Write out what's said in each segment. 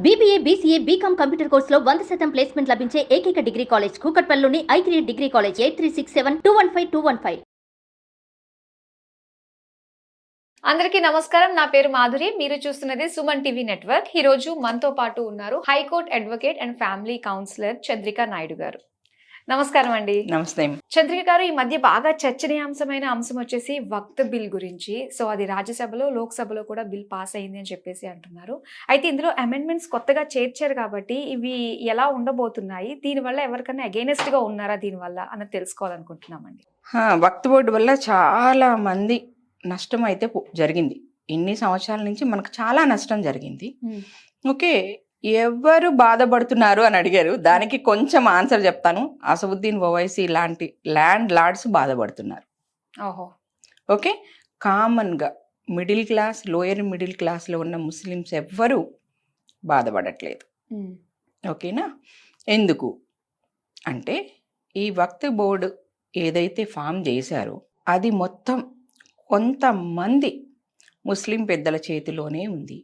BBA, BCA, BCom computer కోర్సులో 100% placement లభించే ఏకైక డిగ్రీ కాలేజ్ కూకట్పల్లిలోని I3 డిగ్రీ కాలేజ్ 8367215215. అందరికీ నమస్కారం. నా పేరు మాధురి. మీరు చూస్తున్నది సుమన్ టీవీ నెట్వర్క్. ఈ రోజు మనతో పాటు ఉన్నారు high court advocate and family counsellor Chandrika Naidu గారు. నమస్కారం అండి. నమస్తే. చంద్రిక గారు, ఈ మధ్య బాగా చర్చనీయాంశమైన అంశం వచ్చేసి వక్త్ బిల్ గురించి. సో అది రాజ్యసభలో, లోక్సభలో కూడా బిల్ పాస్ అయింది అని చెప్పేసి అంటున్నారు. అయితే ఇందులో అమెండ్మెంట్స్ కొత్తగా చేర్చారు కాబట్టి ఇవి ఎలా ఉండబోతున్నాయి, దీనివల్ల ఎవరికైనా అగైనెస్ట్ గా ఉన్నారా దీనివల్ల అన్నది తెలుసుకోవాలనుకుంటున్నామండి. వక్త్ బోర్డు వల్ల చాలా మంది నష్టం అయితే జరిగింది. ఇన్ని సంవత్సరాల నుంచి మనకు చాలా నష్టం జరిగింది. ఓకే, ఎవరు బాధపడుతున్నారు అని అడిగారు. దానికి కొంచెం ఆన్సర్ చెప్తాను. అసదుద్దీన్ ఓవైసీ లాంటి ల్యాండ్ లార్డ్స్ బాధపడుతున్నారు. ఓహో, ఓకే, కామన్గా మిడిల్ క్లాస్, లోయర్ మిడిల్ క్లాస్లో ఉన్న ముస్లిమ్స్ ఎవ్వరూ బాధపడట్లేదు. ఓకేనా? ఎందుకు అంటే ఈ వక్త్ బోర్డు ఏదైతే ఫామ్ చేశారో అది మొత్తం కొంతమంది ముస్లిం పెద్దల చేతిలోనే ఉంది.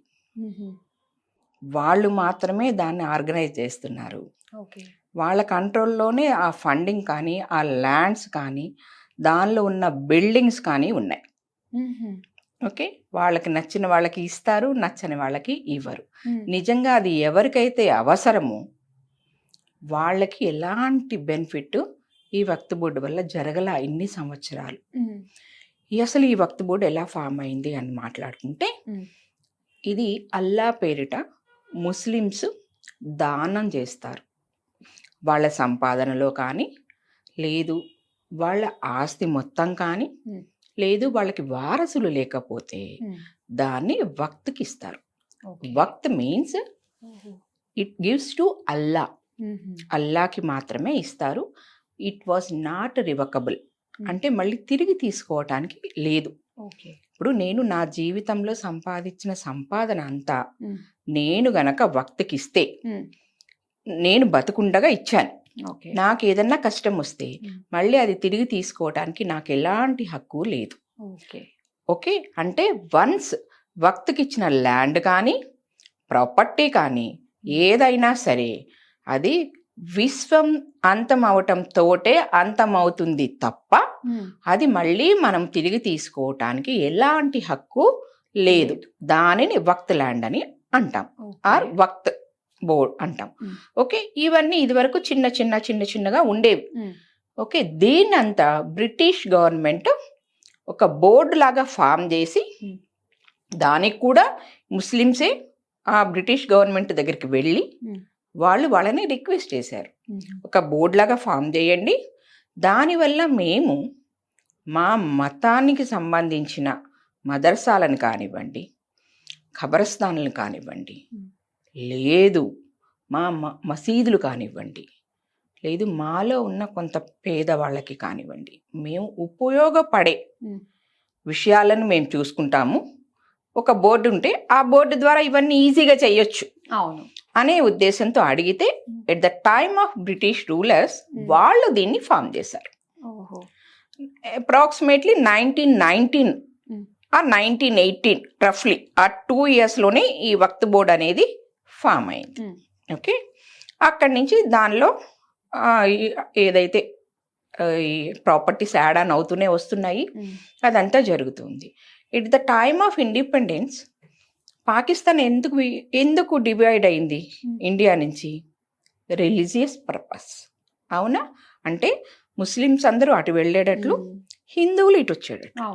వాళ్ళు మాత్రమే దాన్ని ఆర్గనైజ్ చేస్తున్నారు. వాళ్ళ కంట్రోల్లోనే ఆ ఫండింగ్ కానీ, ఆ ల్యాండ్స్ కానీ, దానిలో ఉన్న బిల్డింగ్స్ కానీ ఉన్నాయి. ఓకే, వాళ్ళకి నచ్చిన వాళ్ళకి ఇస్తారు, నచ్చని వాళ్ళకి ఇవ్వరు. నిజంగా అది ఎవరికైతే అవసరమో వాళ్ళకి ఎలాంటి బెనిఫిట్ ఈ వక్త్ బోర్డు వల్ల జరగల ఇన్ని సంవత్సరాలు. అసలు ఈ వక్త్ బోర్డు ఎలా ఫామ్ అయింది అని మాట్లాడుకుంటే, ఇది అల్లా పేరిట ముస్లిమ్స్ దానం చేస్తారు. వాళ్ళ సంపాదనలో కానీ, లేదు వాళ్ళ ఆస్తి మొత్తం కానీ, లేదు వాళ్ళకి వారసులు లేకపోతే దాన్ని వక్త్కి ఇస్తారు. వక్త్ మీన్స్ ఇట్ గివ్స్ టు అల్లా. అల్లాకి మాత్రమే ఇస్తారు. ఇట్ వాజ్ నాట్ రివకబుల్, అంటే మళ్ళీ తిరిగి తీసుకోవటానికి లేదు. ఇప్పుడు నేను నా జీవితంలో సంపాదించిన సంపాదన అంతా నేను గనక వక్తకి ఇస్తే, నేను బతుకుండగా ఇచ్చాను, నాకు ఏదన్నా కష్టం వస్తే మళ్ళీ అది తిరిగి తీసుకోవటానికి నాకు ఎలాంటి హక్కు లేదు. ఓకే, అంటే వన్స్ వక్తకి ఇచ్చిన ల్యాండ్ కానీ, ప్రాపర్టీ కానీ, ఏదైనా సరే అది విశ్వం అంతం అవటంతోటే అంతమవుతుంది తప్ప అది మళ్ళీ మనం తిరిగి తీసుకోవటానికి ఎలాంటి హక్కు లేదు. దానిని వక్త్ ల్యాండ్ అని అంటాం, ఆర్ వక్త్ బోర్డ్ అంటాం. ఓకే, ఇవన్నీ ఇదివరకు చిన్నగా ఉండేవి. ఓకే, దీన్నంతా బ్రిటిష్ గవర్నమెంట్ ఒక బోర్డు లాగా ఫామ్ చేసి, దానికి కూడా ముస్లిమ్సే ఆ బ్రిటిష్ గవర్నమెంట్ దగ్గరికి వెళ్ళి వాళ్ళని రిక్వెస్ట్ చేశారు, ఒక బోర్డు లాగా ఫామ్ చేయండి, దానివల్ల మేము మా మతానికి సంబంధించిన మదర్సాలను కానివ్వండి, ఖబరస్థాన్లను కానివ్వండి, లేదు మా మసీదులు కానివ్వండి, లేదు మాలో ఉన్న కొంత పేదవాళ్ళకి కానివ్వండి, మేము ఉపయోగపడే విషయాలను మేము చూసుకుంటాము. ఒక బోర్డు ఉంటే ఆ బోర్డు ద్వారా ఇవన్నీ ఈజీగా చేయొచ్చు అవును అనే ఉద్దేశంతో అడిగితే, at the time of British rulers వాళ్ళు దీన్ని ఫామ్ చేశారు. అప్రాక్సిమేట్లీ 1919 ఆ 1918 రఫ్లీ ఆ 2 yearsలోనే ఈ వక్త్ బోర్డ్ అనేది ఫామ్ అయింది. ఓకే, అక్కడి నుంచి దానిలో ఏదైతే ఈ ప్రాపర్టీస్ యాడ్ ఆన్ అవుతూనే వస్తున్నాయి, అదంతా జరుగుతుంది. At the time of independence Pakistan ఎందుకు డివైడ్ అయింది ఇండియా నుంచి? Religious purpose. అవునా? అంటే ముస్లిమ్స్ అందరూ అటు వెళ్ళేటట్లు, హిందువులు ఇటు వచ్చేటట్లు.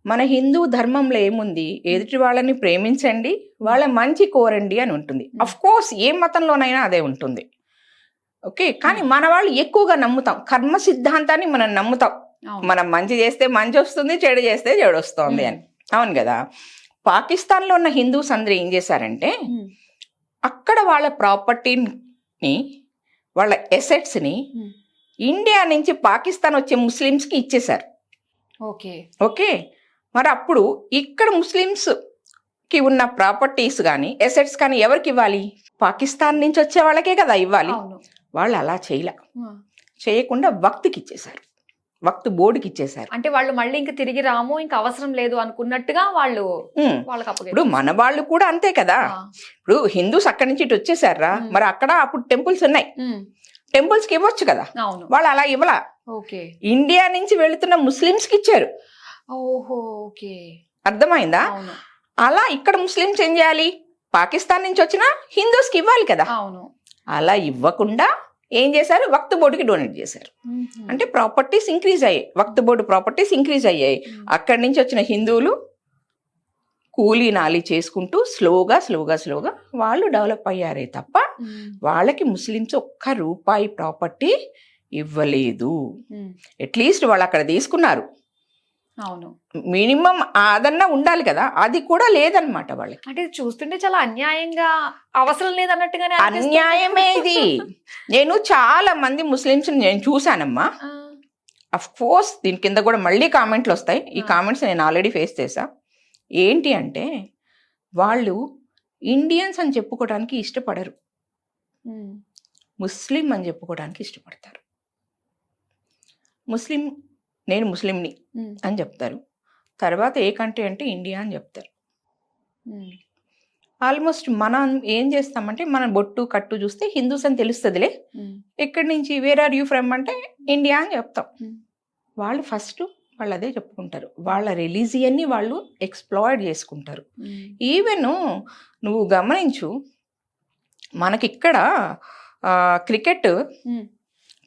మన హిందూ ధర్మంలో ఏముంది? ఎదుటి వాళ్ళని ప్రేమించండి, వాళ్ళ మంచి కోరండి అని ఉంటుంది. అఫ్ కోర్స్ ఏ మతంలోనైనా అదే ఉంటుంది. ఓకే, కానీ మన వాళ్ళు ఎక్కువగా నమ్ముతాం, కర్మ సిద్ధాంతాన్ని మనం నమ్ముతాం. మనం మంచి చేస్తే మంచి వస్తుంది, చెడు చేస్తే చెడు వస్తుంది అని. అవును కదా? పాకిస్తాన్లో ఉన్న హిందూస్ అందరూ ఏం చేశారంటే, అక్కడ వాళ్ళ ప్రాపర్టీని, వాళ్ళ ఎసెట్స్ని ఇండియా నుంచి పాకిస్తాన్ వచ్చే ముస్లిమ్స్కి ఇచ్చేశారు. ఓకే, మరి అప్పుడు ఇక్కడ ముస్లిమ్స్కి ఉన్న ప్రాపర్టీస్ కానీ, ఎసెట్స్ కానీ ఎవరికి ఇవ్వాలి? పాకిస్తాన్ నుంచి వచ్చే వాళ్ళకే కదా ఇవ్వాలి. వాళ్ళు అలా చేయకుండా వక్త్కి ఇచ్చేశారు. వక్త్ బోర్డుకి ఇచ్చేశారు. అంటే వాళ్ళు మళ్ళీ ఇంకా తిరిగి రాము, ఇంకా అవసరం లేదు అనుకున్నట్టుగా వాళ్ళు వాళ్ళకి ఇప్పుడు మన వాళ్ళు కూడా అంతే కదా. ఇప్పుడు హిందూస్ అక్కడి నుంచి ఇటు వచ్చేసారా, మరి అక్కడ అప్పుడు టెంపుల్స్ ఉన్నాయి, టెంపుల్స్ కి ఇవ్వచ్చు కదా, అవును. వాళ్ళు అలా ఇవ్వలా. ఓకే. ఇండియా నుంచి వెళుతున్న ముస్లిమ్స్ కి ఇచ్చారు. ఓహో, ఓకే, అర్థమైందా? అవును. అలా ఇక్కడ ముస్లిమ్స్ ఏం చేయాలి, పాకిస్తాన్ నుంచి వచ్చిన హిందూస్ కి ఇవ్వాలి కదా. అవును. అలా ఇవ్వకుండా ఏం చేశారు, వక్త్ బోర్డుకి డొనేట్ చేశారు. అంటే ప్రాపర్టీస్ ఇంక్రీజ్ అయ్యాయి, వక్త్ బోర్డు ప్రాపర్టీస్ ఇంక్రీజ్ అయ్యాయి. అక్కడి నుంచి వచ్చిన హిందువులు కూలీ నాలి చేసుకుంటూ స్లోగా వాళ్ళు డెవలప్ అయ్యారే తప్ప వాళ్ళకి ముస్లిమ్స్ ఒక్క రూపాయి ప్రాపర్టీ ఇవ్వలేదు. అట్లీస్ట్ వాళ్ళు అక్కడ తీసుకున్నారు, అవును, మినిమం అదన్నా ఉండాలి కదా, అది కూడా లేదనమాట వాళ్ళకి. అంటే చూస్తుంటే చాలా అన్యాయంగా, అవసరం లేదన్నట్టుగానే అన్యాయమే ఇది. నేను చాలా మంది ముస్లిమ్స్ నేను చూశానమ్మా. అఫ్ కోర్స్ దీని కింద కూడా మళ్ళీ కామెంట్లు వస్తాయి. ఈ కామెంట్స్ నేను ఆల్రెడీ ఫేస్ చేశా. ఏంటి అంటే వాళ్ళు ఇండియన్స్ అని చెప్పుకోవడానికి ఇష్టపడరు, ముస్లిం అని చెప్పుకోవడానికి ఇష్టపడతారు. నేను ముస్లింని అని చెప్తారు, తర్వాత ఏ కంట్రీ అంటే ఇండియా అని చెప్తారు. ఆల్మోస్ట్ మనం ఏం చేస్తామంటే మన బొట్టు కట్టు చూస్తే హిందూస్ అని తెలుస్తుందిలే, ఇక్కడి నుంచి వేర్ ఆర్ యూ ఫ్రమ్ అంటే ఇండియా అని చెప్తాం. వాళ్ళు ఫస్ట్ వాళ్ళు అదే చెప్పుకుంటారు, వాళ్ళ రిలీజియన్ని వాళ్ళు ఎక్స్ప్లాయిడ్ చేసుకుంటారు. ఈవెన్ నువ్వు గమనించు, మనకిక్కడ క్రికెట్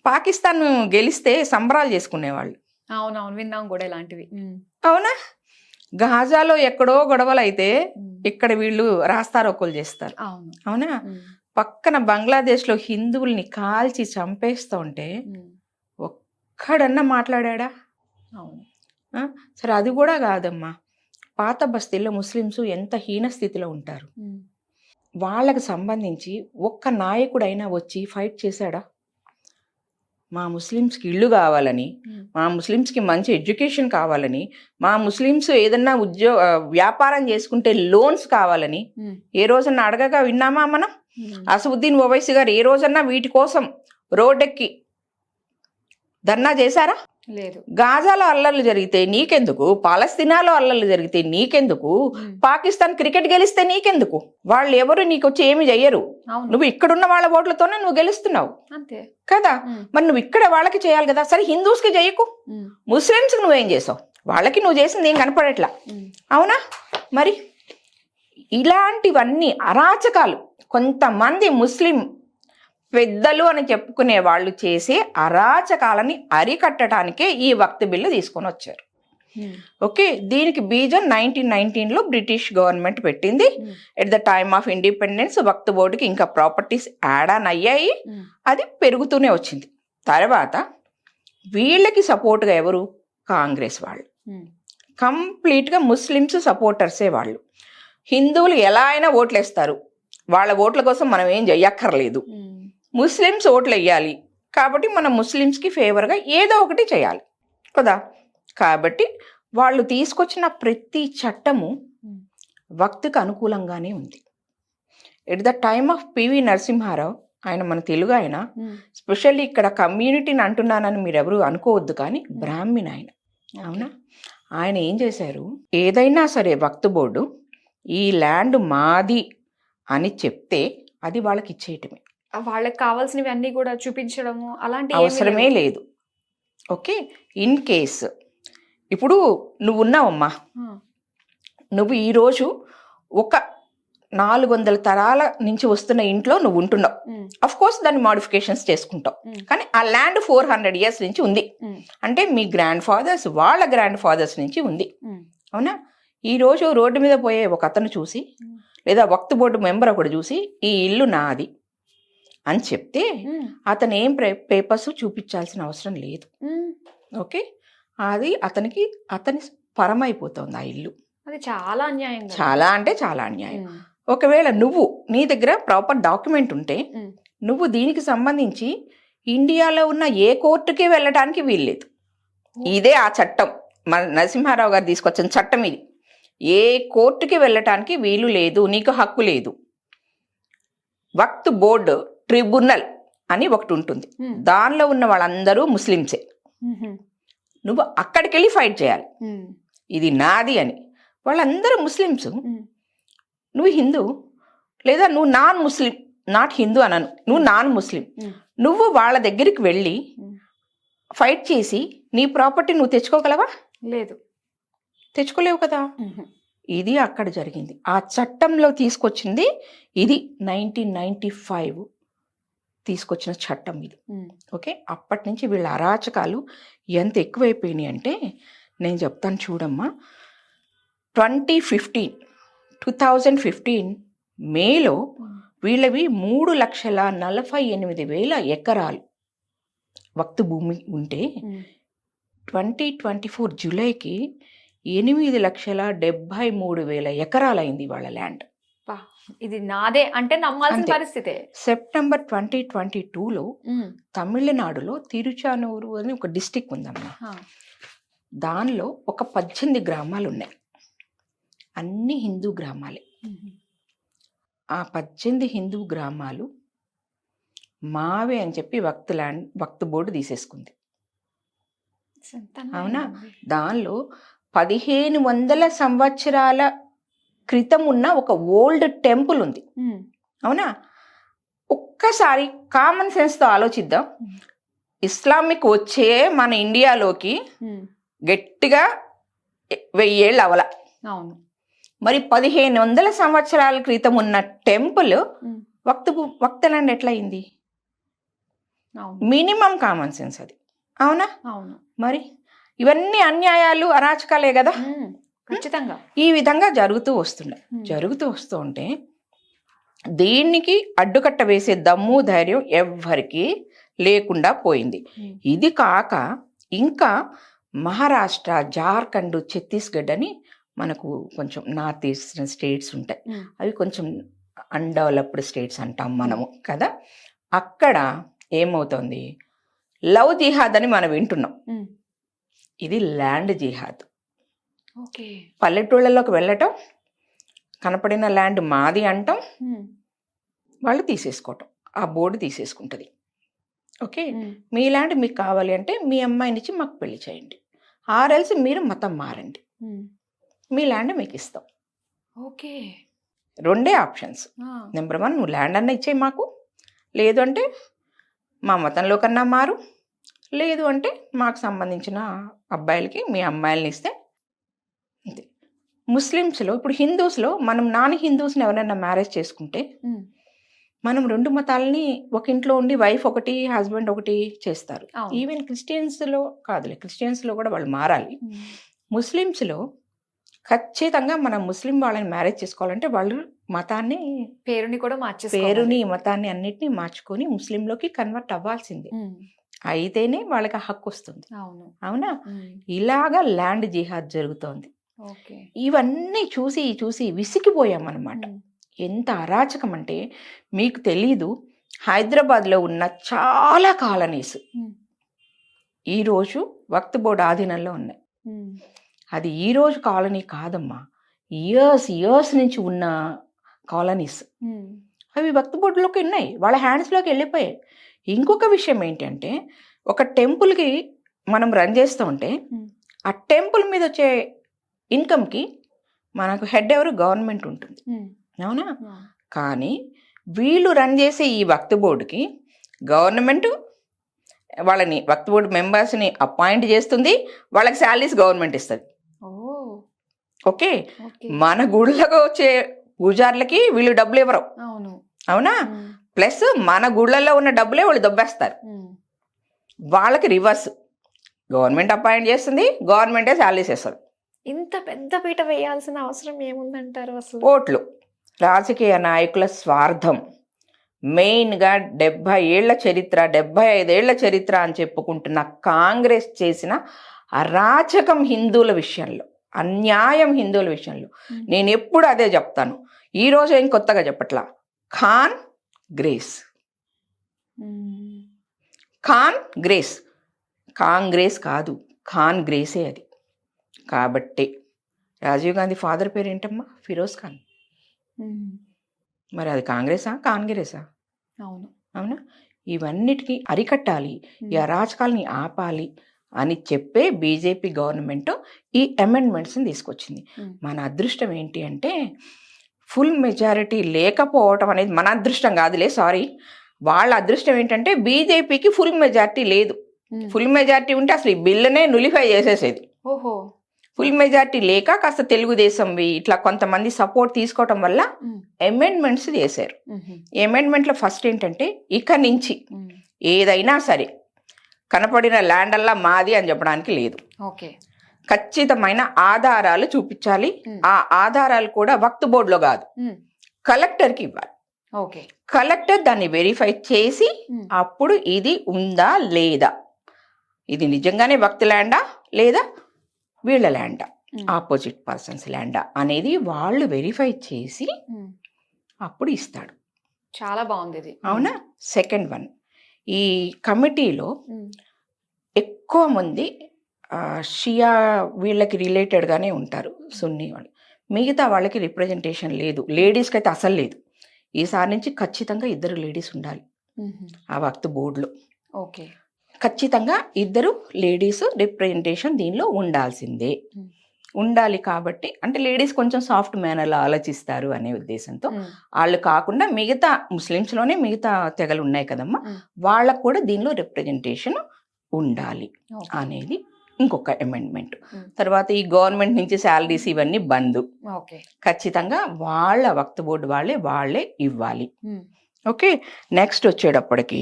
పాకిస్తాన్ గెలిస్తే సంబరాలు చేసుకునేవాళ్ళు. అవునవును, విన్నాం కూడా ఇలాంటివి. అవునా? గాజాలో ఎక్కడో గొడవలు అయితే ఇక్కడ వీళ్ళు రాస్తారోకోలు చేస్తారు. అవునా? పక్కన బంగ్లాదేశ్ లో హిందువుల్ని కాల్చి చంపేస్తూ ఉంటే ఒక్కడన్నా మాట్లాడా? సరే, అది కూడా కాదమ్మా. పాత బస్తీల్లో ముస్లిమ్స్ ఎంత హీన స్థితిలో ఉంటారు, వాళ్ళకు సంబంధించి ఒక్క నాయకుడైనా వచ్చి ఫైట్ చేశాడా? మా ముస్లిమ్స్కి ఇళ్ళు కావాలని, మా ముస్లిమ్స్కి మంచి ఎడ్యుకేషన్ కావాలని, మా ముస్లిమ్స్ ఏదన్నా వ్యాపారం చేసుకుంటే లోన్స్ కావాలని ఏ రోజన్నా అడగగా విన్నామా మనం? అసదుద్దీన్ ఓవైసీ గారు ఏ రోజన్నా వీటి కోసం రోడ్డెక్కి ధర్నా చేశారా? లేదు. గాజాలో అల్లర్లు జరిగితే నీకెందుకు, పాలస్తీనాలో అల్లర్లు జరిగితే నీకెందుకు, పాకిస్తాన్ క్రికెట్ గెలిస్తే నీకెందుకు? వాళ్ళు ఎవరు నీకు వచ్చి ఏమి చెయ్యరు. నువ్వు ఇక్కడున్న వాళ్ళ ఓట్లతోనే నువ్వు గెలుస్తున్నావు, అంతే కదా. మరి నువ్వు ఇక్కడ వాళ్ళకి చేయాలి కదా. సరే, హిందూస్ కి చేయకు, ముస్లిమ్స్ కి నువ్వేం చేసావు? వాళ్ళకి నువ్వు చేసింది ఏం కనపడట్లా, అవునా? మరి ఇలాంటివన్నీ అరాచకాలు కొంతమంది ముస్లిం పెద్దలు అని చెప్పుకునే వాళ్ళు చేసే అరాచకాలని అరికట్టడానికే ఈ వక్త్ బిల్లు తీసుకొని వచ్చారు. ఓకే, దీనికి బీజం 1919లో బ్రిటిష్ గవర్నమెంట్ పెట్టింది. At the time of independence Waqf బోర్డుకి ఇంకా ప్రాపర్టీస్ యాడ్ ఆన్ అయ్యాయి, అది పెరుగుతూనే వచ్చింది. తర్వాత వీళ్ళకి సపోర్ట్గా ఎవరు? కాంగ్రెస్ వాళ్ళు. కంప్లీట్గా ముస్లిమ్స్ సపోర్టర్సే వాళ్ళు. హిందువులు ఎలా అయినా ఓట్లు వేస్తారు, వాళ్ళ ఓట్ల కోసం మనం ఏం చెయ్యక్కర్లేదు. ముస్లిమ్స్ ఓట్లు వేయాలి కాబట్టి మనం ముస్లిమ్స్కి ఫేవర్గా ఏదో ఒకటి చేయాలి కదా. కాబట్టి వాళ్ళు తీసుకొచ్చిన ప్రతి చట్టము వక్త్కి అనుకూలంగానే ఉంది. At the time of PV Narasimha Rao, ఆయన మన తెలుగు ఆయన, స్పెషల్లీ ఇక్కడ కమ్యూనిటీని అంటున్నానని మీరు ఎవరు అనుకోవద్దు, కానీ బ్రాహ్మణ ఆయన, అవునా? ఆయన ఏం చేశారు, ఏదైనా సరే వక్త్ బోర్డు ఈ ల్యాండ్ మాది అని చెప్తే అది వాళ్ళకి ఇచ్చేయటమే, వాళ్ళకి కావాల్సినవి అన్ని కూడా చూపించడము అలాంటి అవసరమే లేదు. ఓకే, ఇన్ కేస్ ఇప్పుడు నువ్వు ఉన్నావమ్మా, నువ్వు ఈరోజు ఒక 400 తరాల నుంచి వస్తున్న ఇంట్లో నువ్వు ఉంటున్నావు. అఫ్ కోర్స్ దాన్ని మోడిఫికేషన్స్ చేసుకుంటావు, కానీ ఆ ల్యాండ్ 400 years నుంచి ఉంది అంటే మీ గ్రాండ్ ఫాదర్స్ వాళ్ళ గ్రాండ్ ఫాదర్స్ నుంచి ఉంది, అవునా? ఈరోజు రోడ్డు మీద పోయే ఒక అతను చూసి, లేదా వక్త్ బోర్డు మెంబర్ ఒకటి చూసి ఈ ఇల్లు నాది అని చెప్తే అతను ఏం పేపర్స్ చూపించాల్సిన అవసరం లేదు. ఓకే, అది అతని పరమైపోతుంది ఆ ఇల్లు. అది చాలా అన్యాయం, చాలా అంటే చాలా అన్యాయం. ఒకవేళ నువ్వు నీ దగ్గర ప్రాపర్ డాక్యుమెంట్ ఉంటే నువ్వు దీనికి సంబంధించి ఇండియాలో ఉన్న ఏ కోర్టుకి వెళ్ళటానికి వీల్లేదు. ఇదే ఆ చట్టం, మన నరసింహారావు గారు తీసుకొచ్చిన చట్టం ఇది. ఏ కోర్టుకి వెళ్ళటానికి వీలు లేదు, నీకు హక్కు లేదు. వక్త్ బోర్డు ట్రిబ్యునల్ అని ఒకటి ఉంటుంది, దానిలో ఉన్న వాళ్ళందరూ ముస్లిమ్సే. నువ్వు అక్కడికి వెళ్ళి ఫైట్ చేయాలి, ఇది నాది అని. వాళ్ళందరూ ముస్లిమ్స్, నువ్వు హిందూ, లేదా నువ్వు నాన్ ముస్లిం, నాట్ హిందూ అనను, నువ్వు నాన్ ముస్లిం, నువ్వు వాళ్ళ దగ్గరికి వెళ్ళి ఫైట్ చేసి నీ ప్రాపర్టీ నువ్వు తెచ్చుకోగలవా? లేదు, తెచ్చుకోలేవు కదా. ఇది అక్కడ జరిగింది. ఆ చట్టంలో తీసుకొచ్చింది ఇది 1995 తీసుకొచ్చిన చట్టం ఇది. ఓకే, అప్పటి నుంచి వీళ్ళ అరాచకాలు ఎంత ఎక్కువైపోయినాయి అంటే నేను చెప్తాను చూడమ్మా. 2015 మేలో వీళ్ళవి 3,48,000 ఎకరాలు వక్తు భూమి ఉంటే 2024 జూలైకి 8,73,000 ఎకరాలైంది వాళ్ళ ల్యాండ్. ఇది నాదే అంటే నమ్మాల్సిన అంతే. పరిస్థితే. సెప్టెంబర్ 2022లో తమిళనాడులో తిరుచానూరు అని ఒక డిస్టిక్ ఉందమ్మా. దానిలో ఒక 18 గ్రామాలు ఉన్నాయి, అన్ని హిందూ గ్రామాలే. ఆ 18 హిందూ గ్రామాలు మావే అని చెప్పి వక్త్ బోర్డు తీసేసుకుంది. అవునా? దానిలో 1500 సంవత్సరాల క్రితం ఉన్న ఒక ఓల్డ్ టెంపుల్ ఉంది. అవునా? ఒక్కసారి కామన్ సెన్స్తో ఆలోచిద్దాం. ఇస్లామిక్ వచ్చే మన ఇండియాలోకి గట్టిగా 1000 ఏళ్ళు అవల. అవును. మరి 1500 సంవత్సరాల క్రితం ఉన్న టెంపుల్ వక్త ల్యాండ్ ఎట్లా అయింది? మినిమం కామన్ సెన్స్ అది. అవునా? అవును. మరి ఇవన్నీ అన్యాయాలు, అరాచకాలే కదా. ఖచ్చితంగా ఈ విధంగా జరుగుతూ వస్తూ ఉంటే దీనికి అడ్డుకట్ట వేసే దమ్ము ధైర్యం ఎవ్వరికి లేకుండా పోయింది. ఇది కాక ఇంకా మహారాష్ట్ర, జార్ఖండ్, ఛత్తీస్గఢ్ అని మనకు కొంచెం నార్త్ ఈస్టర్న్ స్టేట్స్ ఉంటాయి. అవి కొంచెం అన్డెవలప్డ్ స్టేట్స్ అంటాం మనము కదా. అక్కడ ఏమవుతుంది, లవ్ జిహాద్ అని మనం వింటున్నాం. ఇది ల్యాండ్ జిహాద్. పల్లెటూళ్ళలోకి వెళ్ళటం, కనపడిన ల్యాండ్ మాది అంటాం, వాళ్ళు తీసేసుకోవటం, ఆ బోర్డు తీసేసుకుంటుంది. ఓకే, మీ ల్యాండ్ మీకు కావాలి అంటే మీ అమ్మాయినిచ్చి మాకు పెళ్లి చేయండి, ఆర్ఎల్సి మీరు మతం మారండి, మీ ల్యాండ్ మీకు ఇస్తాం. ఓకే, రెండే ఆప్షన్స్. నెంబర్ 1, నువ్వు ల్యాండ్ అన్న ఇచ్చేయి మాకు, లేదు అంటే మా మతంలో కన్నా మారు, లేదు అంటే మాకు సంబంధించిన అబ్బాయిలకి మీ అమ్మాయిలని ఇస్తే అంతే. ముస్లిమ్స్లో ఇప్పుడు హిందూస్లో మనం నాన్ హిందూస్ని ఎవరైనా మ్యారేజ్ చేసుకుంటే మనం 2 మతాలని ఒక ఇంట్లో ఉండి వైఫ్ ఒకటి, హస్బెండ్ ఒకటి చేస్తారు. ఈవెన్ క్రిస్టియన్స్లో కాదులే, క్రిస్టియన్స్లో కూడా వాళ్ళు మారాలి. ముస్లిమ్స్లో ఖచ్చితంగా మనం ముస్లిం వాళ్ళని మ్యారేజ్ చేసుకోవాలంటే వాళ్ళు మతాన్ని, పేరుని కూడా పేరుని, మతాన్ని అన్నిటినీ మార్చుకొని ముస్లింలోకి కన్వర్ట్ అవ్వాల్సిందే. అయితేనే వాళ్ళకి హక్కు వస్తుంది. అవునా? ఇలాగా ల్యాండ్ జిహాద్ జరుగుతోంది. ఇవన్నీ చూసి చూసి విసిగిపోయామన్నమాట. ఎంత అరాచకం అంటే మీకు తెలీదు, హైదరాబాద్లో ఉన్న చాలా కాలనీస్ ఈరోజు వక్త్ బోర్డు ఆధీనంలో ఉన్నాయి. అది ఈరోజు కాలనీ కాదమ్మా, ఇయర్స్ నుంచి ఉన్న కాలనీస్. అవి వక్త్ బోర్డులోకి ఉన్నాయి, వాళ్ళ హ్యాండ్స్లోకి వెళ్ళిపోయాయి. ఇంకొక విషయం ఏంటంటే, ఒక టెంపుల్కి మనం రన్ చేస్తూ ఉంటే ఆ టెంపుల్ మీద వచ్చే ఇన్కమ్కి మనకు హెడ్ ఎవరు? గవర్నమెంట్ ఉంటుంది. అవునా? కానీ వీళ్ళు రన్ చేసే ఈ వక్త్ బోర్డుకి గవర్నమెంట్ వాళ్ళని, వక్త్ బోర్డు మెంబర్స్ని అపాయింట్ చేస్తుంది, వాళ్ళకి శాలరీస్ గవర్నమెంట్ ఇస్తుంది. ఓకే, మన గుళ్ళకు వచ్చే పూజార్లకి వీళ్ళు డబ్బులు ఇవ్వరు. అవునా? ప్లస్ మన గుళ్ళల్లో ఉన్న డబ్బులే వాళ్ళు దొబ్బేస్తారు. వాళ్ళకి రివర్స్, గవర్నమెంట్ అపాయింట్ చేస్తుంది, గవర్నమెంటే శాలరీస్ ఇస్తుంది. ఇంత పెద్ద పీట వేయాల్సిన అవసరం ఏముందంటారు అసలు? ఓట్లు, రాజకీయ నాయకుల స్వార్థం. మెయిన్గా 70 ఏళ్ల చరిత్ర, 75 ఏళ్ల చరిత్ర అని చెప్పుకుంటున్న కాంగ్రెస్ చేసిన అరాచకం హిందువుల విషయంలో, అన్యాయం హిందువుల విషయంలో. నేను ఎప్పుడు అదే చెప్తాను, ఈరోజు ఏం కొత్తగా చెప్పట్లా. ఖాన్ గ్రేస్, ఖాన్ గ్రేస్, కాంగ్రెస్ కాదు, ఖాన్ గ్రేసే అది. కాబట్టి రాజీవ్ గాంధీ ఫాదర్ పేరు ఏంటమ్మా? ఫిరోజ్ ఖాన్. మరి అది కాంగ్రెసా, కాంగ్రెసా? అవునా? ఇవన్నిటికీ అరికట్టాలి, ఈ అరాచకాలని ఆపాలి అని చెప్పే బీజేపీ గవర్నమెంట్ ఈ అమెండ్మెంట్స్ని తీసుకొచ్చింది. మన అదృష్టం ఏంటి అంటే ఫుల్ మెజారిటీ లేకపోవటం అనేది మన అదృష్టం కాదులే, సారీ, వాళ్ళ అదృష్టం ఏంటంటే బీజేపీకి ఫుల్ మెజారిటీ లేదు. ఫుల్ మెజారిటీ ఉంటే అసలు ఈ బిల్లునే నులిఫై చేసేసేది. ఓహో. ఫుల్ మెజారిటీ లేక కాస్త తెలుగుదేశంవి ఇట్లా కొంతమంది సపోర్ట్ తీసుకోవటం వల్ల అమెండ్మెంట్స్ చేశారు. అమెండ్మెంట్లో ఫస్ట్ ఏంటంటే ఇక నుంచి ఏదైనా సరే కనపడిన ల్యాండ్ అల్లా మాది అని చెప్పడానికి లేదు. ఓకే. ఖచ్చితమైన ఆధారాలు చూపించాలి. ఆ ఆధారాలు కూడా వక్త్ బోర్డులో కాదు, కలెక్టర్కి ఇవ్వాలి. ఓకే. కలెక్టర్ దాన్ని వెరిఫై చేసి అప్పుడు ఇది ఉందా లేదా, ఇది నిజంగానే వక్త్ ల్యాండా లేదా వీళ్ళ ల్యాండా, ఆపోజిట్ పర్సన్స్ ల్యాండా అనేది వాళ్ళు వెరిఫై చేసి అప్పుడు ఇస్తాడు. చాలా బాగుంది ఇది. అవునా. సెకండ్ వన్, ఈ కమిటీలో ఎక్కువ మంది షియా వీళ్ళకి రిలేటెడ్గానే ఉంటారు, సున్నీ వాళ్ళు. మిగతా వాళ్ళకి రిప్రజెంటేషన్ లేదు, లేడీస్కి అయితే అసలు లేదు. ఈసారి నుంచి ఖచ్చితంగా 2 లేడీస్ ఉండాలి ఆ వక్త్ బోర్డులో. ఓకే. ఖచ్చితంగా 2 లేడీస్ రిప్రజెంటేషన్ దీనిలో ఉండాల్సిందే. ఉండాలి కాబట్టి అంటే లేడీస్ కొంచెం సాఫ్ట్ మేనర్లో ఆలోచిస్తారు అనే ఉద్దేశంతో వాళ్ళు కాకుండా మిగతా ముస్లిమ్స్లోనే మిగతా తెగలు ఉన్నాయి కదమ్మా, వాళ్ళకు కూడా దీనిలో రిప్రజెంటేషన్ ఉండాలి అనేది ఇంకొక అమెండ్మెంట్. తర్వాత ఈ గవర్నమెంట్ నుంచి శాలరీస్ ఇవన్నీ బంద్, ఖచ్చితంగా వాళ్ళ వక్త్ బోర్డు వాళ్ళే ఇవ్వాలి. ఓకే. నెక్స్ట్ వచ్చేటప్పటికి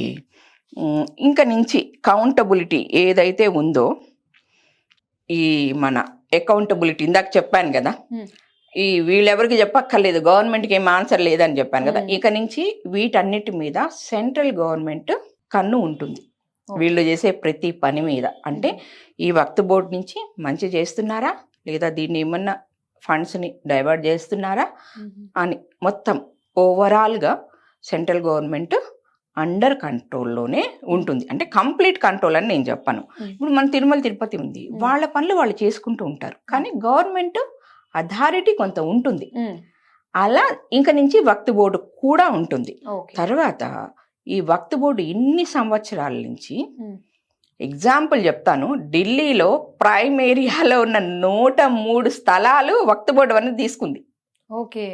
ఇంకా నుంచి కౌంటబిలిటీ ఏదైతే ఉందో, ఈ మన అకౌంటబిలిటీ ఇందాక చెప్పాను కదా, ఈ వీళ్ళెవరికి చెప్పక్కర్లేదు, గవర్నమెంట్కి ఏం ఆన్సర్ లేదని చెప్పాను కదా. ఇక నుంచి వీటన్నిటి మీద సెంట్రల్ గవర్నమెంట్ కన్ను ఉంటుంది వీళ్ళు చేసే ప్రతి పని మీద. అంటే ఈ వక్త్ బోర్డు నుంచి మంచి చేస్తున్నారా లేదా, దీన్ని ఏమన్నా ఫండ్స్ని డైవర్ట్ చేస్తున్నారా అని మొత్తం ఓవరాల్గా సెంట్రల్ గవర్నమెంట్ అండర్ కంట్రోల్లోనే ఉంటుంది. అంటే కంప్లీట్ కంట్రోల్ అని నేను చెప్పను. ఇప్పుడు మన తిరుమల తిరుపతి ఉంది, వాళ్ళ పనులు వాళ్ళు చేసుకుంటూ ఉంటారు, కానీ గవర్నమెంట్ అథారిటీ కొంత ఉంటుంది. అలా ఇంక నుంచి వక్త్ బోర్డు కూడా ఉంటుంది. తర్వాత ఈ వక్త్ బోర్డు ఇన్ని సంవత్సరాల నుంచి, ఎగ్జాంపుల్ చెప్తాను, ఢిల్లీలో ప్రైమ్ ఏరియాలో ఉన్న 103 స్థలాలు వక్త్ బోర్డు అనేది తీసుకుంది. ఓకే.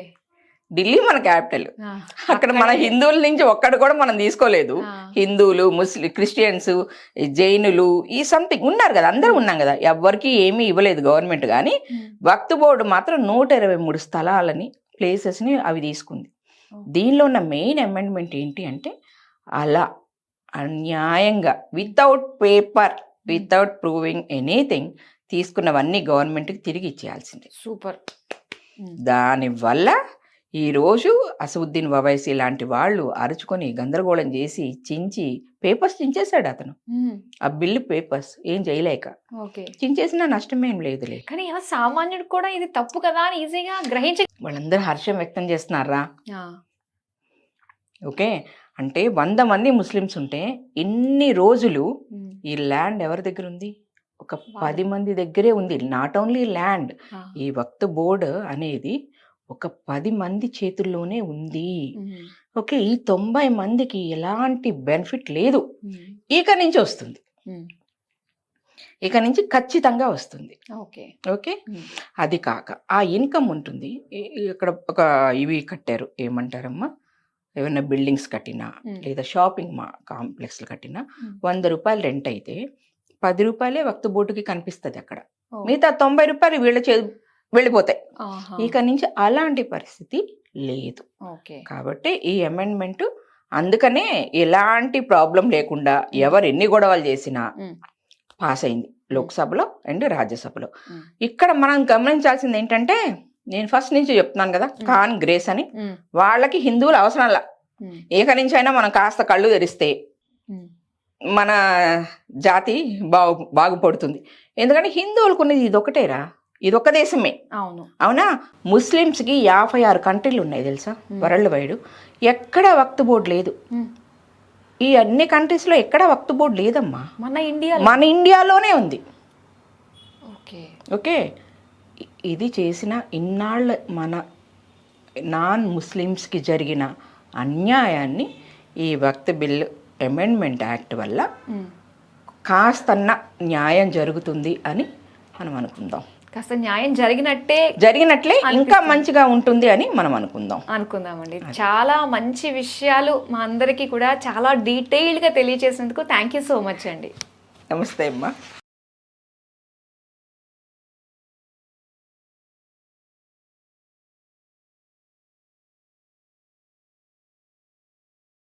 ఢిల్లీ మన క్యాపిటల్, అక్కడ మన హిందువుల నుంచి ఒక్కడు కూడా మనం తీసుకోలేదు. హిందువులు, క్రిస్టియన్స్, జైనులు ఈ సంథింగ్ ఉన్నారు కదా, అందరూ ఉన్నాం కదా, ఎవరికి ఏమీ ఇవ్వలేదు గవర్నమెంట్. కానీ వక్త్ బోర్డు మాత్రం 123 స్థలాలని, ప్లేసెస్ని అవి తీసుకుంది. దీనిలో ఉన్న మెయిన్ అమెండ్మెంట్ ఏంటి అంటే, అలా అన్యాయంగా without paper, without proving anything తీసుకున్నవన్నీ గవర్నమెంట్కి తిరిగి ఇచ్చేయాల్సిందే. సూపర్. దానివల్ల ఈరోజు అసదుద్దీన్ ఓవైసీ లాంటి వాళ్ళు అరుచుకొని గందరగోళం చేసి చించి పేపర్స్ చించేశాడు అతను. ఆ బిల్లు పేపర్స్ ఏం చేయలేక చించేసిన నష్టమేం లేదులే. కానీ సామాన్యుడు కూడా ఇది తప్పు కదా అని ఈజీగా గ్రహించ వాళ్ళందరూ హర్షం వ్యక్తం చేస్తున్నారా. ఓకే. అంటే 100 మంది ముస్లిమ్స్ ఉంటే ఇన్ని రోజులు ఈ ల్యాండ్ ఎవరి దగ్గర ఉంది? ఒక 10 మంది దగ్గరే ఉంది. నాట్ ఓన్లీ ల్యాండ్, ఈ వక్త్ బోర్డు అనేది ఒక 10 మంది చేతుల్లోనే ఉంది. ఓకే. ఈ 90 మందికి ఎలాంటి బెనిఫిట్ లేదు. ఇక నుంచి వస్తుంది, ఇక నుంచి ఖచ్చితంగా వస్తుంది. ఓకే. అది కాక ఆ ఇన్కమ్ ఉంటుంది. ఇక్కడ ఒక ఇవి కట్టారు, ఏమంటారమ్మా, ఏమైనా బిల్డింగ్స్ కట్టినా లేదా షాపింగ్ కాంప్లెక్స్లు కట్టినా 100 రూపాయలు రెంట్ అయితే 10 రూపాయలే వక్త్ బోర్డుకి కనిపిస్తుంది అక్కడ, మిగతా 90 రూపాయలు వీళ్ళ వెళ్ళిపోతాయి. ఇక నుంచి అలాంటి పరిస్థితి లేదు. కాబట్టి ఈ అమెండ్మెంట్ అందుకనే ఎలాంటి ప్రాబ్లం లేకుండా ఎవరు ఎన్ని గొడవలు చేసినా పాస్ అయింది లోక్సభలో అండ్ రాజ్యసభలో. ఇక్కడ మనం గమనించాల్సింది ఏంటంటే, నేను ఫస్ట్ నుంచి చెప్తున్నాను కదా, కాంగ్రెస్ అని, వాళ్ళకి హిందువులు అవసరంలా. ఏక నుంచి అయినా మనం కాస్త కళ్ళు తెరిస్తే మన జాతి బాగుపడుతుంది. ఎందుకంటే హిందువులకు ఉన్నది ఇదొకటేరా, ఇదొక్క దేశమే. అవునా. ముస్లిమ్స్కి 56 కంట్రీలు ఉన్నాయి తెలుసా, వరల్డ్ వైడ్. ఎక్కడ వక్త్ బోర్డు లేదు. ఈ అన్ని కంట్రీస్లో ఎక్కడ వక్త్ బోర్డు లేదమ్మా, మన ఇండియాలోనే ఉంది. ఓకే. ఇది చేసిన ఇన్నాళ్ళ మన నాన్ ముస్లిమ్స్కి జరిగిన అన్యాయాన్ని ఈ వక్త్ బిల్ అమెండ్మెంట్ యాక్ట్ వల్ల కాస్తన్న న్యాయం జరుగుతుంది అని మనం అనుకుందాం. కాస్త న్యాయం జరిగినట్లే ఇంకా మంచిగా ఉంటుంది అని మనం అనుకుందామండి. చాలా మంచి విషయాలు మా అందరికీ కూడా చాలా డీటెయిల్డ్గా తెలియజేసినందుకు థ్యాంక్ యూ సో మచ్ అండి. నమస్తే అమ్మా.